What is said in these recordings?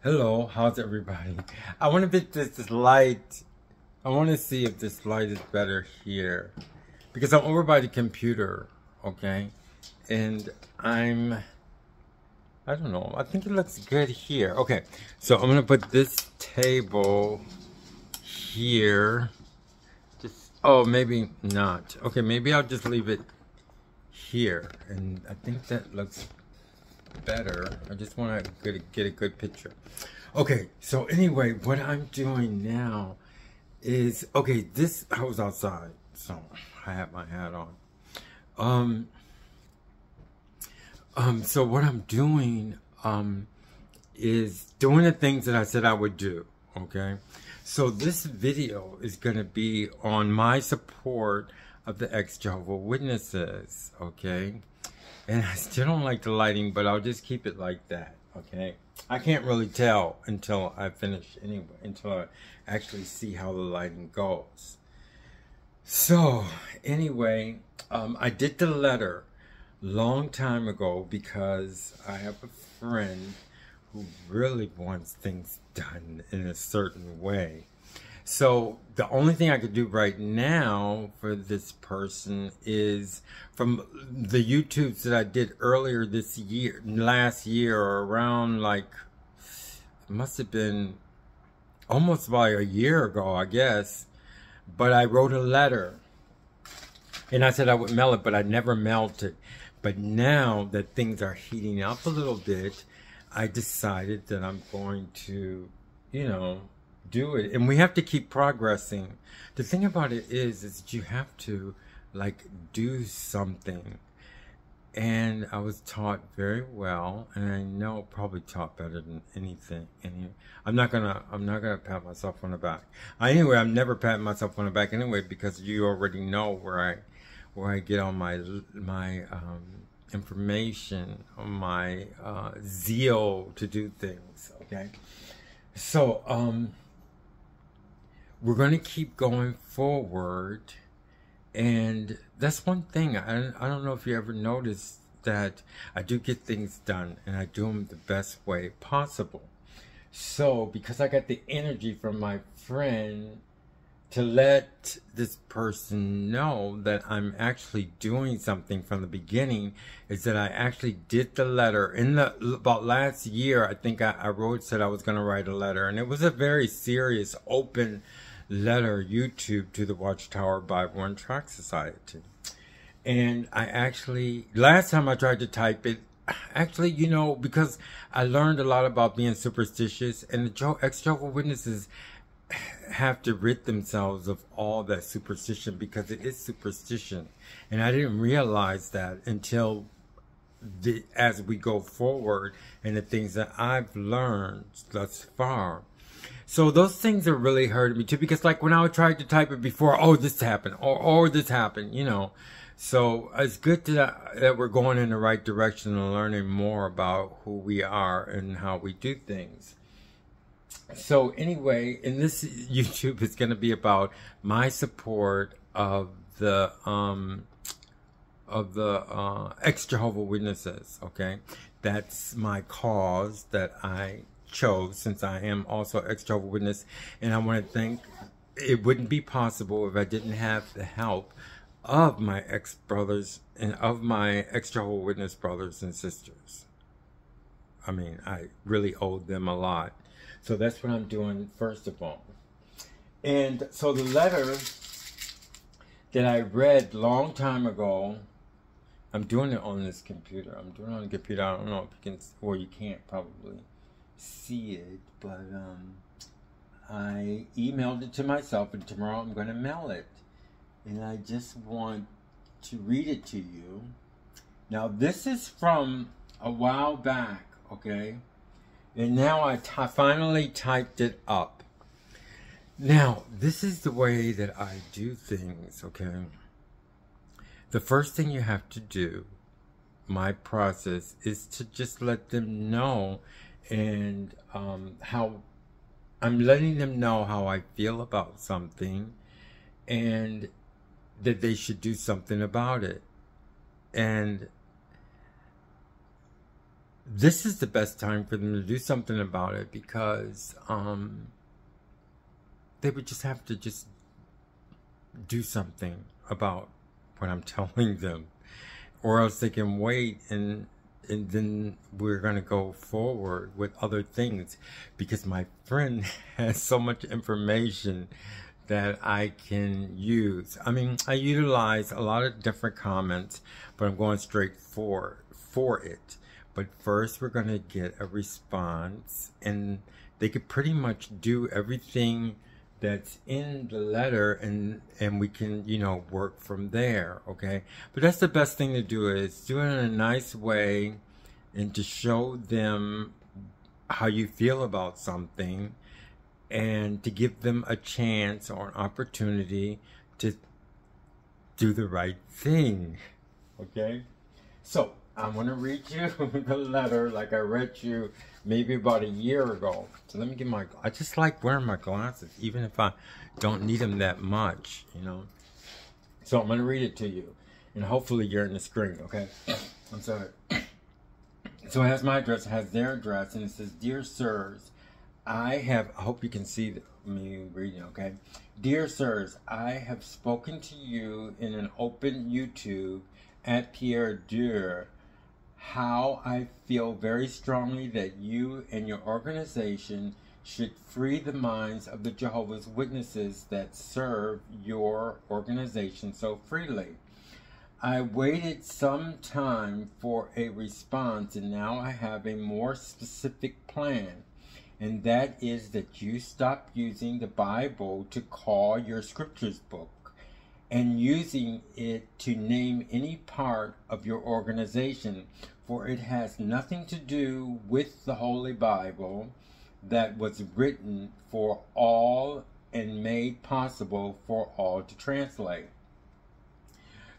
Hello, how's everybody? I want to get this light. I want to see if this light is better here. Because I'm over by the computer, okay? And I don't know, I think it looks good here. Okay, so I'm going to put this table here. Oh, maybe not. Okay, maybe I'll just leave it here. And I think that looks better. I just want to get a good picture. Okay, so anyway, what I'm doing now is, okay, I was outside, so I have my hat on. So what I'm doing, is doing the things that I said I would do, okay? So this video is going to be on my support of the ex-jehovah Witnesses, okay? And I still don't like the lighting, but I'll just keep it like that, okay? I can't really tell until I finish anyway, until I actually see how the lighting goes. So, anyway, I did the letter long time ago because I have a friend who really wants things done in a certain way. So the only thing I could do right now for this person is from the YouTubes that I did earlier this year, last year, or around like, it must have been almost about a year ago, I guess. But I wrote a letter and I said I would mail it, but I never mailed it. But now that things are heating up a little bit, I decided that I'm going to, you know, do it. And we have to keep progressing. The thing about it is that you have to like do something. And I was taught very well, and I know probably taught better than anything. I'm not gonna pat myself on the back. Anyway, I'm never patting myself on the back anyway, because you already know where I get all my information, on my zeal to do things. Okay, so we're going to keep going forward. And that's one thing. I don't know if you ever noticed that I do get things done, and I do them the best way possible. So because I got the energy from my friend to let this person know that I'm actually doing something from the beginning, is that I actually did the letter about last year. I think I said I was going to write a letter, and it was a very serious, open letter YouTube to the Watchtower Bible and Tract Society. And I actually, last time I tried to type it, actually, you know, because I learned a lot about being superstitious, and the ex-jehovah Witnesses have to rid themselves of all that superstition, because it is superstition. And I didn't realize that until as we go forward, and the things that I've learned thus far. So those things are really hurting me too, because like when I tried to type it before, oh, this happened, or this happened, you know. So it's good that we're going in the right direction and learning more about who we are and how we do things. So anyway, in this YouTube, it's going to be about my support of the ex-jehovah Witnesses. Okay, that's my cause that I chose, since I am also ex-jehovah Witness. And I want to think it wouldn't be possible if I didn't have the help of my ex-brothers and of my ex-jehovah Witness brothers and sisters. I mean, I really owed them a lot. So that's what I'm doing first of all. And so the letter that I read long time ago, I'm doing it on this computer. I'm doing it on the computer. I don't know if you can, or you can't probably see it, but I emailed it to myself, and tomorrow I'm going to mail it. And I just want to read it to you. Now this is from a while back, okay? And now I finally typed it up. Now, this is the way that I do things, okay? The first thing you have to do, my process, is to just let them know, and how I'm letting them know how I feel about something, and that they should do something about it. And this is the best time for them to do something about it, because they would just have to just do something about what I'm telling them, or else they can wait, and then we're going to go forward with other things, because my friend has so much information that I can use. I mean, I utilize a lot of different comments, but I'm going straight for it. But first we're going to get a response, and they could pretty much do everything that's in the letter, and we can, you know, work from there, okay? But that's the best thing to do, is do it in a nice way and to show them how you feel about something, and to give them a chance or an opportunity to do the right thing, okay? So I'm going to read you the letter like I read you maybe about a year ago. So let me get my, I just like wearing my glasses, even if I don't need them that much, you know. So I'm going to read it to you, and hopefully you're in the screen, okay? I'm sorry. So it has my address, it has their address, and it says, "Dear Sirs, I hope you can see me reading, okay? Dear Sirs, I have spoken to you in an open YouTube at Pierre Dur how I feel very strongly that you and your organization should free the minds of the Jehovah's Witnesses that serve your organization so freely. I waited some time for a response, and now I have a more specific plan, and that is that you stop using the Bible to call your scriptures book and using it to name any part of your organization, for it has nothing to do with the Holy Bible that was written for all and made possible for all to translate.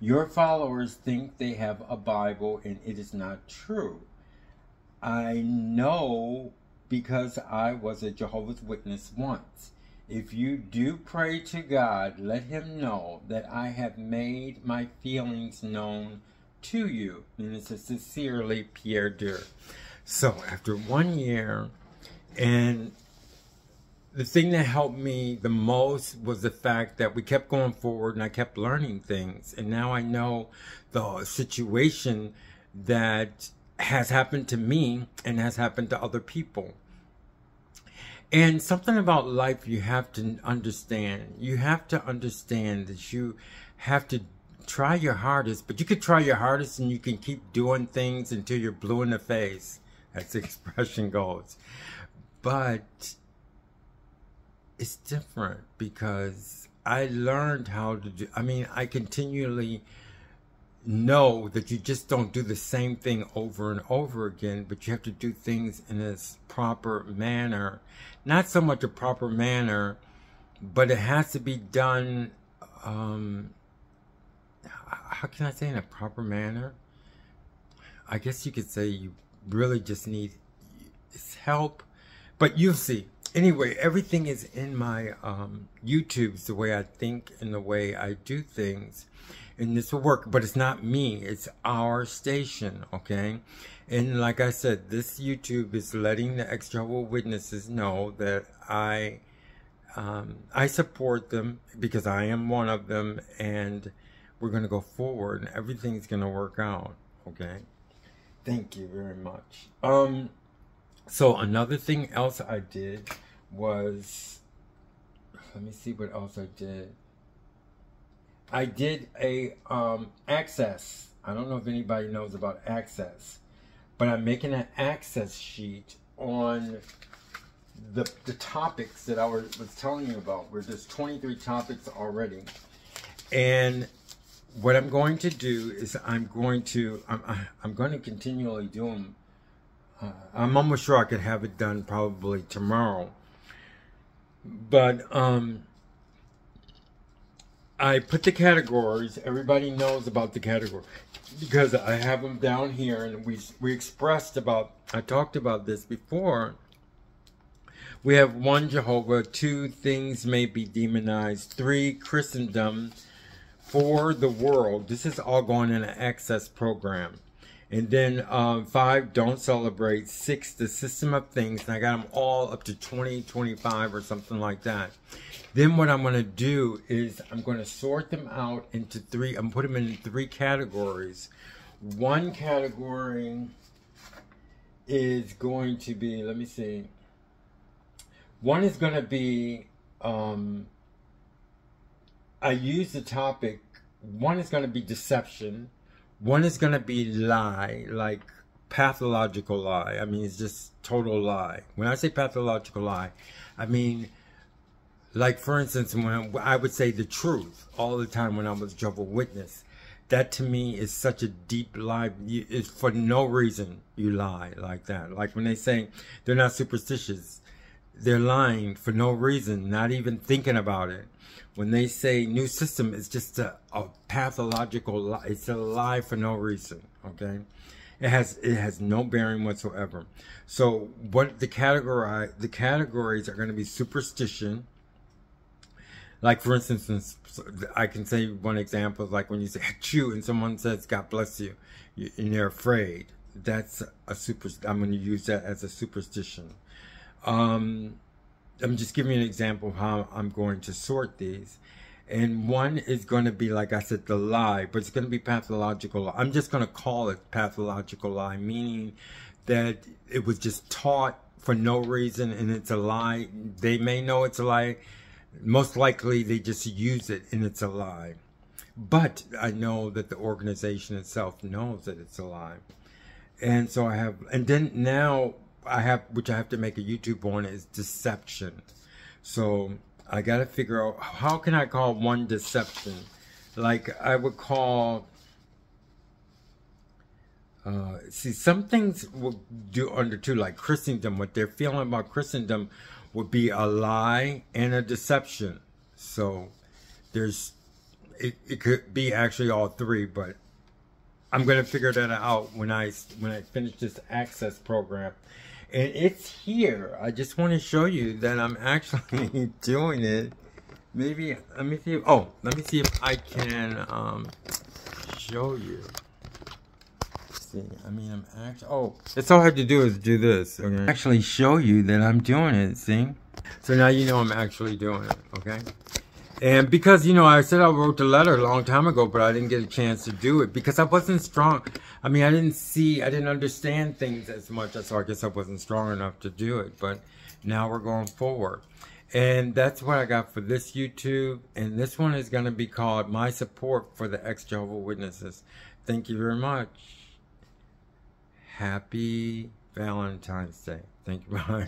Your followers think they have a Bible, and it is not true. I know, because I was a Jehovah's Witness once. If you do pray to God, let him know that I have made my feelings known to you." And it says, "Sincerely, Pierre Dur." So after 1 year, and the thing that helped me the most was the fact that we kept going forward, and I kept learning things. And now I know the situation that has happened to me and has happened to other people. And something about life you have to understand. You have to understand that you have to try your hardest, but you can try your hardest and you can keep doing things until you're blue in the face, as the expression goes. But it's different, because I learned how to do, I mean, I continually know that you just don't do the same thing over and over again, but you have to do things in a proper manner. Not so much a proper manner, but it has to be done, how can I say, in a proper manner? I guess you could say you really just need help, but you'll see. Anyway, everything is in my YouTubes, the way I think and the way I do things. And this will work, but it's not me, it's our station, okay? And like I said, this YouTube is letting the Ex-Jehovah Witnesses know that I support them, because I am one of them, and we're going to go forward, and everything's going to work out, okay? Thank you very much. So another thing else I did was, let me see what else I did. I did a access. I don't know if anybody knows about access, but I'm making an access sheet on the topics that I was telling you about. There's 23 topics already, and what I'm going to do is I'm going to continually do them. I'm almost sure I could have it done probably tomorrow, but I put the categories. Everybody knows about the category because I have them down here, and we expressed about, I talked about this before. We have 1, Jehovah; 2, things may be demonized; 3, Christendom; 4, the world. This is all going in an access program. And then 5, don't celebrate. 6, the system of things. And I got them all up to 20, 25 or something like that. Then what I'm going to do is I'm going to sort them out into 3. I'm going to put them in 3 categories. One category is going to be, let me see. One is going to be, I use the topic. One is going to be deception. One is going to be lie, like pathological lie. I mean, it's just total lie. When I say pathological lie, I mean, like, for instance, when I would say the truth all the time when I was Jehovah's Witness, that to me is such a deep lie. It's for no reason you lie like that. Like when they say they're not superstitious, they're lying for no reason, not even thinking about it. When they say new system, it's just a pathological lie. It's a lie for no reason, okay? It has no bearing whatsoever. So what the categories are going to be superstition. Like, for instance, I can say one example, like when you say "achoo" and someone says "God bless you," and they're afraid. That's a I'm going to use that as a superstition. I'm just giving you an example of how I'm going to sort these. And one is going to be, like I said, the lie, but it's going to be pathological. I'm just going to call it pathological lie, meaning that it was just taught for no reason and it's a lie. They may know it's a lie. Most likely they just use it and it's a lie. But I know that the organization itself knows that it's a lie. And so I have, and then now I have, which I have to make a YouTube on, is deception. So I got to figure out, how can I call one deception? Like I would call, see, some things will do under 2, like Christendom. What they're feeling about Christendom would be a lie and a deception. So there's, it could be actually all 3, but I'm going to figure that out when I finish this access program. And it's here. I just want to show you that I'm actually doing it. Maybe, let me see. Oh, let me see if I can show you. See, I mean, I'm actually, oh, it's all I have to do is do this, okay? Actually show you that I'm doing it, see? So now you know I'm actually doing it, okay? And because, you know, I said I wrote the letter a long time ago, but I didn't get a chance to do it because I wasn't strong. I mean, I didn't understand things as much, so I guess I wasn't strong enough to do it. But now we're going forward. And that's what I got for this YouTube. And this one is going to be called My Support for the Ex-Jehovah Witnesses. Thank you very much. Happy Valentine's Day. Thank you. Bye.